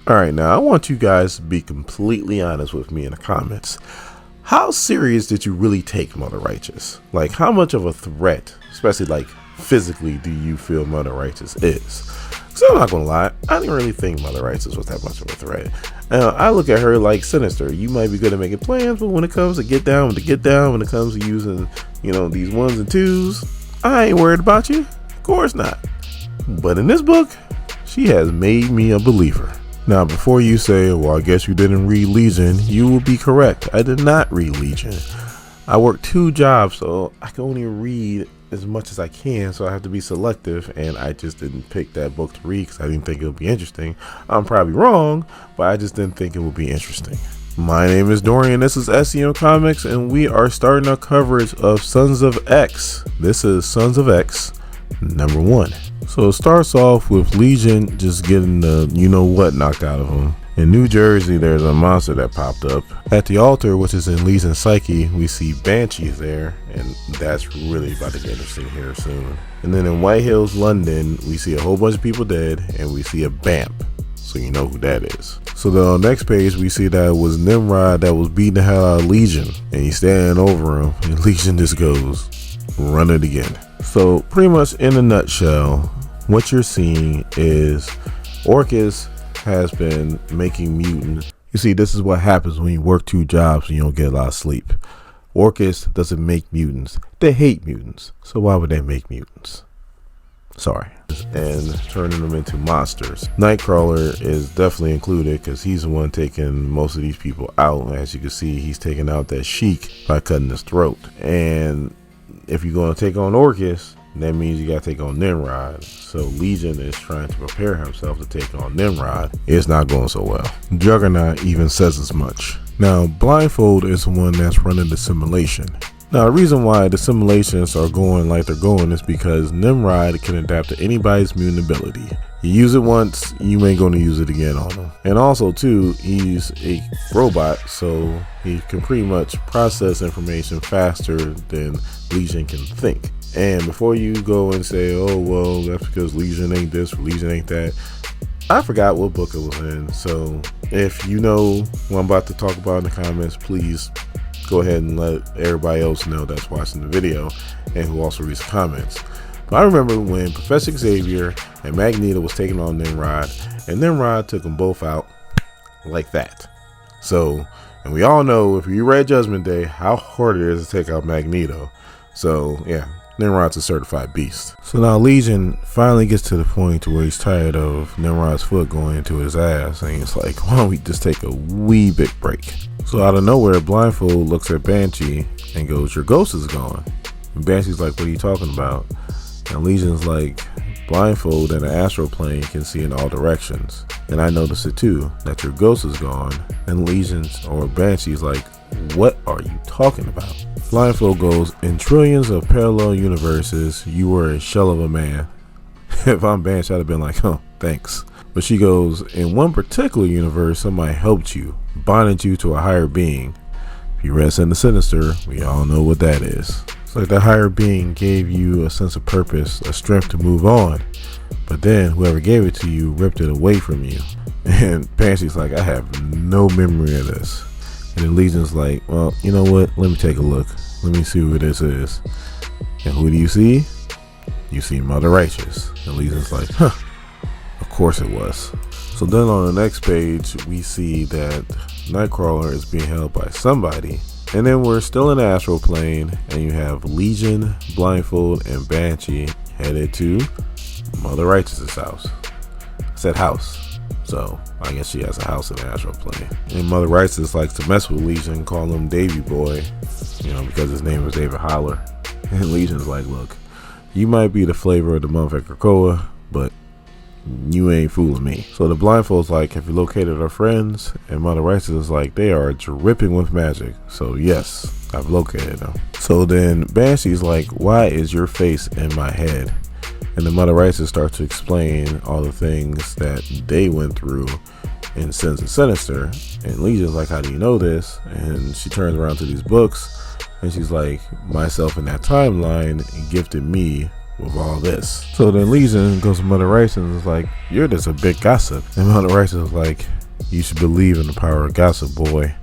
Alright, now I want you guys to be completely honest with me in the comments. How serious did you really take Mother Righteous? Like, how much of a threat, especially like physically, do you feel Mother Righteous is? So I'm not gonna lie, I didn't really think Mother Righteous was that much of a threat. I look at her like Sinister. You might be good at making plans, but when it comes to get down, when it comes to using, these ones and twos, I ain't worried about you. Of course not. But in this book, she has made me a believer. Now, before you say, well, I guess you didn't read Legion, you will be correct. I did not read Legion. I work 2 jobs, so I can only read as much as I can, so I have to be selective, and I just didn't pick that book to read because I didn't think it would be interesting. I'm probably wrong, but I just didn't think it would be interesting. My name is Dorian, this is SEM Comics, and we are starting our coverage of Sons of X. This is Sons of X number 1. So it starts off with Legion just getting the you-know-what knocked out of him. In New Jersey, there's a monster that popped up. At the altar, which is in Legion's psyche, we see Banshees there, and that's really about to get interesting here soon. And then in White Hills, London, we see a whole bunch of people dead, and we see a BAMP. So you know who that is. So then on the next page, we see that it was Nimrod that was beating the hell out of Legion, and he's standing over him, and Legion just goes, run it again. So pretty much in a nutshell, what you're seeing is Orchis has been making mutants. You see, this is what happens when you work 2 jobs and you don't get a lot of sleep. Orchis doesn't make mutants. They hate mutants. So why would they make mutants? Sorry. And turning them into monsters. Nightcrawler is definitely included because he's the one taking most of these people out. As you can see, he's taking out that Sheik by cutting his throat. And if you're going to take on Orchis, that means you got to take on Nimrod. So Legion is trying to prepare himself to take on Nimrod. It's not going so well. Juggernaut even says as much. Now, Blindfold is the one that's running the simulation. Now, the reason why the simulations are going like they're going is because Nimrod can adapt to anybody's mutant ability. You use it once, you ain't going to use it again on him. And also, too, he's a robot, so he can pretty much process information faster than Legion can think. And before you go and say, oh, well, that's because Legion ain't this, or Legion ain't that, I forgot what book it was in. So if you know what I'm about to talk about in the comments, please go ahead and let everybody else know that's watching the video and who also reads the comments. But I remember when Professor Xavier and Magneto was taking on Nimrod, and Nimrod took them both out like that. So, and we all know, if you read Judgment Day, how hard it is to take out Magneto. So yeah, Nimrod's a certified beast. So now Legion finally gets to the point to where he's tired of Nimrod's foot going into his ass, and he's like, why don't we just take a wee bit break? So out of nowhere, Blindfold looks at Banshee and goes, your ghost is gone. And Banshee's like, what are you talking about? And Legion's like, Blindfold in the astral plane can see in all directions. And I noticed it too, that your ghost is gone. And Legion's or Banshee's like, what are you talking about? Blindfold goes, in trillions of parallel universes, you were a shell of a man. If I'm Banshee, I'd have been like, oh, thanks. But she goes, in one particular universe, somebody helped you, bonded you to a higher being. If you read Sin Sinister, we all know what that is. It's like that higher being gave you a sense of purpose, a strength to move on. But then whoever gave it to you ripped it away from you. And Banshee's like, I have no memory of this. And then Legion's like, well, you know what? Let me take a look. Let me see who this is. And who do you see? You see Mother Righteous. And Legion's like, huh, of course it was. So then on the next page, we see that Nightcrawler is being held by somebody. And then we're still in the astral plane, and you have Legion, Blindfold, and Banshee headed to Mother Righteous's house. I said house. So I guess she has a house in the astral plane. And Mother Righteous likes to mess with Legion, call him Davy Boy, because his name is David Holler. And Legion's like, look, you might be the flavor of the month at Krakoa, but you ain't fooling me. So the Blindfold's like, have you located our friends? And Mother Righteous is like, they are dripping with magic. So yes, I've located them. So then Banshee's like, why is your face in my head? And the Mother Righteous starts to explain all the things that they went through in Sins and Sinister. And Legion's like, how do you know this? And she turns around to these books and she's like, myself in that timeline gifted me with all this. So then Legion goes to Mother Rice and is like, you're just a big gossip. And Mother Rice is like, you should believe in the power of gossip, boy.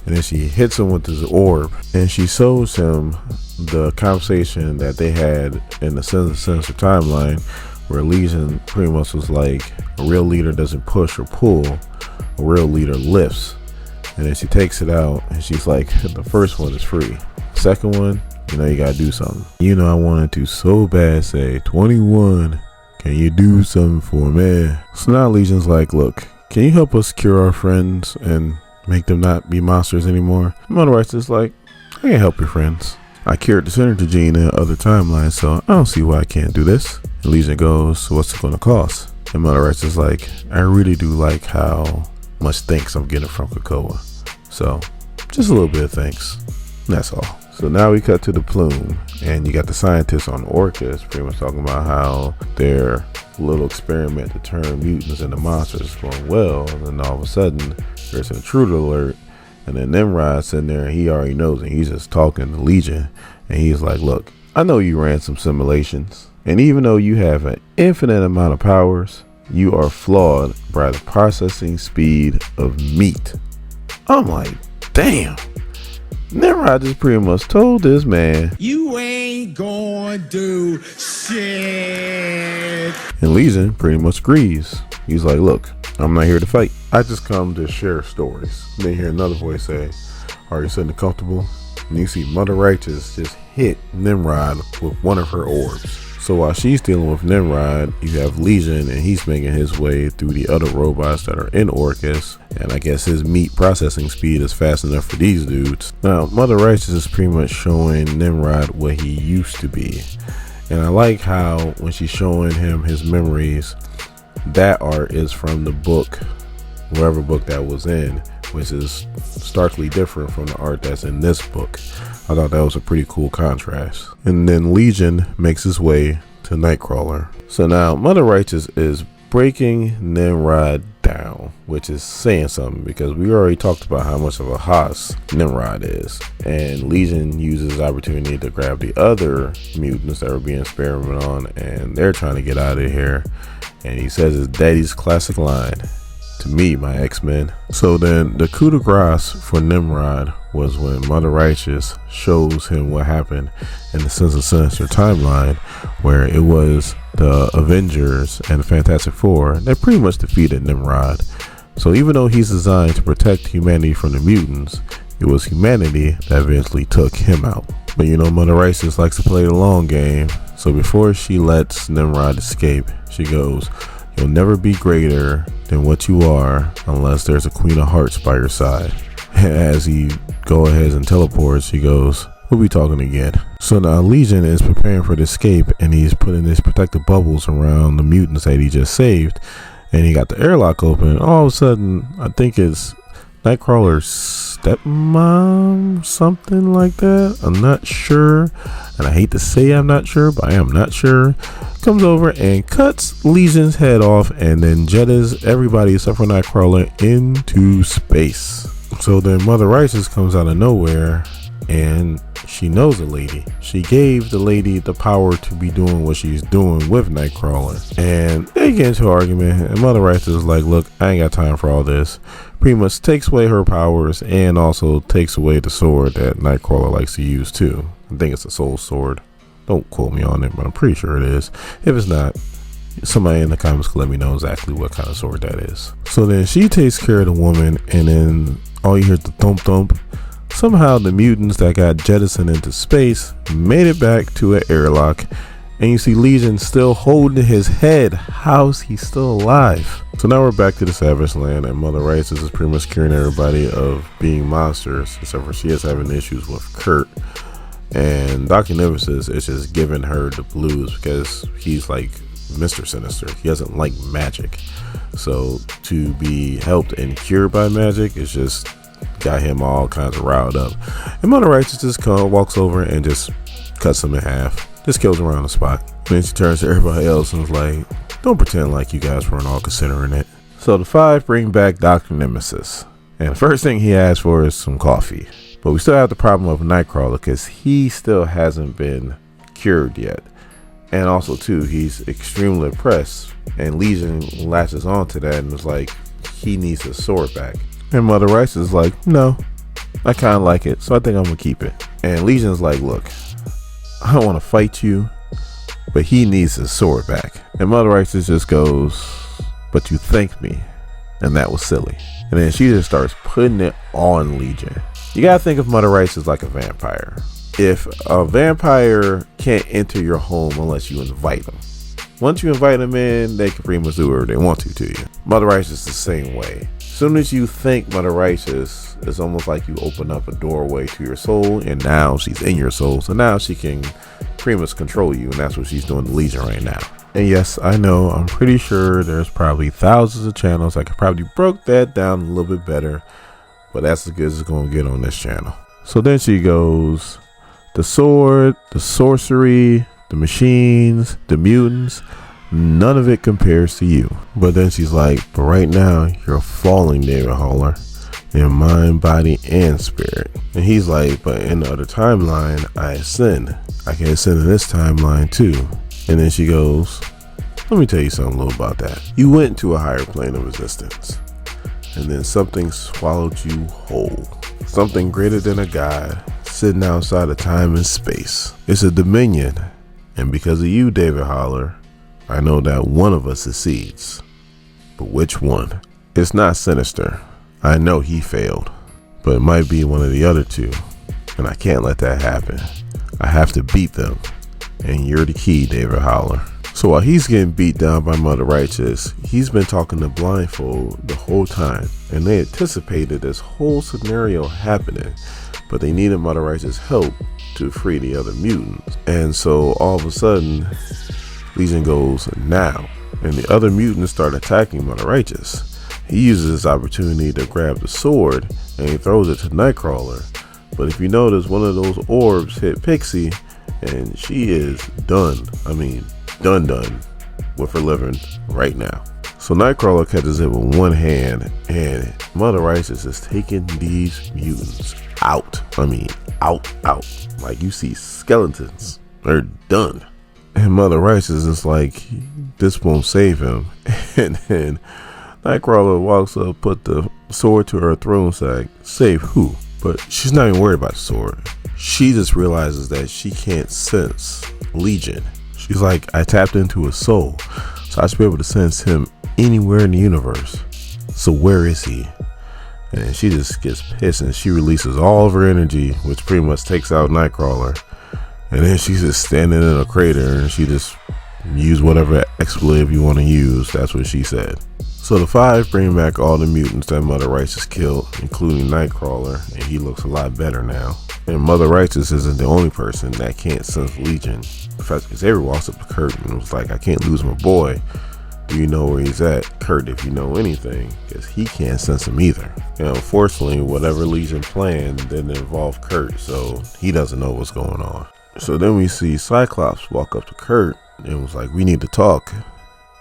And then she hits him with his orb, and she shows him the conversation that they had in the Sinister timeline, where Legion pretty much was like, a real leader doesn't push or pull, a real leader lifts. And then she takes it out and she's like, the first one is free, second one, you gotta do something. I wanted to so bad say, 21, can you do something for me? So now Legion's like, look, can you help us cure our friends and make them not be monsters anymore? Mother Rice is like, I can help your friends. I cured the Synergy gene in other timelines, so I don't see why I can't do this. And Legion goes, so what's it gonna cost? And Mother Rice is like, I really do like how much thanks I'm getting from Krakoa. So just a little bit of thanks. That's all. So now we cut to the plume, and you got the scientists on Orchis pretty much talking about how their little experiment to turn mutants into monsters is going well, and then all of a sudden there's an intruder alert, and then Nimrod's sitting there and he already knows, and he's just talking to Legion, and he's like, look, I know you ran some simulations, and even though you have an infinite amount of powers, you are flawed by the processing speed of meat. I'm like, damn. Nimrod just pretty much told this man, you ain't gonna do shit. And Legion pretty much agrees. He's like, look, I'm not here to fight. I just come to share stories. And then you hear another voice say, are you sitting comfortable? And you see Mother Righteous just hit Nimrod with one of her orbs. So while she's dealing with Nimrod, you have Legion, and he's making his way through the other robots that are in Orchis. And I guess his meat processing speed is fast enough for these dudes. Now, Mother Righteous is pretty much showing Nimrod what he used to be. And I like how when she's showing him his memories, that art is from the book, whatever book that was in, which is starkly different from the art that's in this book. I thought that was a pretty cool contrast. And then Legion makes his way to Nightcrawler. So now Mother Righteous is breaking Nimrod down, which is saying something, because we already talked about how much of a hoss Nimrod is. And Legion uses the opportunity to grab the other mutants that were being experimented on, and they're trying to get out of here. And he says his daddy's classic line, to me, my X-Men. So then the coup de grace for Nimrod was when Mother Righteous shows him what happened in the Sinister timeline, where it was the Avengers and the Fantastic Four that pretty much defeated Nimrod. So even though he's designed to protect humanity from the mutants, it was humanity that eventually took him out. But Mother Righteous likes to play the long game. So before she lets Nimrod escape, she goes, you'll never be greater than what you are unless there's a Queen of Hearts by your side. As he go ahead and teleports, he goes, we'll be talking again. So now Legion is preparing for the escape, and he's putting his protective bubbles around the mutants that he just saved. And he got the airlock open. All of a sudden, I think it's Nightcrawler's stepmom, something like that. I'm not sure. And I hate to say I'm not sure, but I am not sure. Comes over and cuts Legion's head off, and then jetters everybody except for Nightcrawler into space. So then Mother Righteous comes out of nowhere, and she knows the lady. She gave the lady the power to be doing what she's doing with Nightcrawler. And they get into an argument, and Mother Righteous is like, look, I ain't got time for all this. Pretty much takes away her powers, and also takes away the sword that Nightcrawler likes to use too. I think it's a soul sword. Don't quote me on it, but I'm pretty sure it is. If it's not, somebody in the comments can let me know exactly what kind of sword that is. So then she takes care of the woman, and then all you hear is the thump thump. Somehow the mutants that got jettisoned into space made it back to an airlock, and you see Legion still holding his head. How's he still alive? So now we're back to the Savage Land, and Mother Righteous is pretty much curing everybody of being monsters, except for she is having issues with Kurt. And Dr. Nemesis is just giving her the blues because he's like Mr. Sinister. He doesn't like magic. So to be helped and cured by magic is just got him all kinds of riled up. And Mother Righteous just walks over and just cuts him in half. Just kills him around the spot. Then she turns to everybody else and is like, don't pretend like you guys weren't all considering it. So the five bring back Dr. Nemesis. And the first thing he asks for is some coffee. But we still have the problem of Nightcrawler because he still hasn't been cured yet. And also too, he's extremely oppressed, and Legion latches onto that and is like, he needs his sword back. And Mother Rice is like, no, I kind of like it, so I think I'm gonna keep it. And Legion's like, look, I don't want to fight you, but he needs his sword back. And Mother Rice just goes, but you thanked me, and that was silly. And then she just starts putting it on Legion. You gotta think of Mother Rice as like a vampire. If a vampire can't enter your home unless you invite them, once you invite them in, they can pretty much do whatever they want to you. Mother Rice is the same way. As soon as you think Mother Rice is, it's almost like you open up a doorway to your soul, and now she's in your soul, so now she can pretty much control you, and that's what she's doing to Legion right now. And yes, I know, I'm pretty sure there's probably thousands of channels I could probably broke that down a little bit better, but that's as good as it's going to get on this channel. So then she goes, the sword, the sorcery, the machines, the mutants, none of it compares to you. But then she's like, but right now you're falling, David Haller, in mind, body, and spirit. And he's like, but in the other timeline, I ascend. I can ascend in this timeline too. And then she goes, let me tell you something a little about that. You went to a higher plane of existence, and then something swallowed you whole. Something greater than a god sitting outside of time and space. It's a dominion. And because of you, David Haller, I know that one of us succeeds. But which one? It's not Sinister. I know he failed. But it might be one of the other two. And I can't let that happen. I have to beat them. And you're the key, David Haller. So while he's getting beat down by Mother Righteous, he's been talking to Blindfold the whole time. And they anticipated this whole scenario happening. But they needed Mother Righteous' help to free the other mutants. And so all of a sudden, Legion goes, now. And the other mutants start attacking Mother Righteous. He uses this opportunity to grab the sword and he throws it to Nightcrawler. But if you notice, one of those orbs hit Pixie and she is done. I mean, done with her living right now. So Nightcrawler catches it with one hand and Mother Righteous is taking these mutants out. I mean, out. Like you see skeletons. They're done. And Mother Righteous is like, this won't save him. And then Nightcrawler walks up, put the sword to her throne sack. Save who? But she's not even worried about the sword. She just realizes that she can't sense Legion. She's like, I tapped into his soul, so I should be able to sense him anywhere in the universe. So where is he? And then she just gets pissed and she releases all of her energy, which pretty much takes out Nightcrawler. And then she's just standing in a crater and she just use whatever expletive you want to use. That's what she said. So the five bring back all the mutants that Mother Righteous killed, including Nightcrawler, and he looks a lot better now. And Mother Righteous isn't the only person that can't sense Legion. Professor Xavier walks up to Kurt and was like, I can't lose my boy. Do you know where he's at? Kurt, if you know anything, because he can't sense him either. And unfortunately, whatever Legion planned didn't involve Kurt, so he doesn't know what's going on. So then we see Cyclops walk up to Kurt and was like, we need to talk.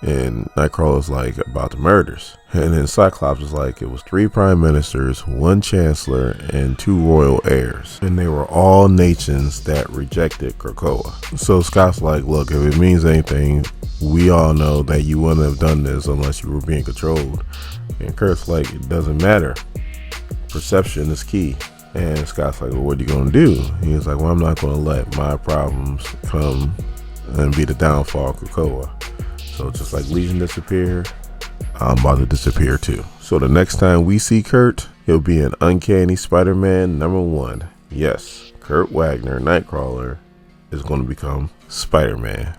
And Nightcrawler's like, about the murders. And then Cyclops is like, it was 3 prime ministers, 1 chancellor, and 2 royal heirs. And they were all nations that rejected Krakoa. So Scott's like, look, if it means anything, we all know that you wouldn't have done this unless you were being controlled. And Kurt's like, it doesn't matter. Perception is key. And Scott's like, well, what are you going to do? He's like, well, I'm not going to let my problems come and be the downfall of Krakoa. So just like Legion disappeared, I'm about to disappear too. So the next time we see Kurt, he'll be in Uncanny Spider-Man #1. Yes, Kurt Wagner, Nightcrawler, is going to become Spider-Man.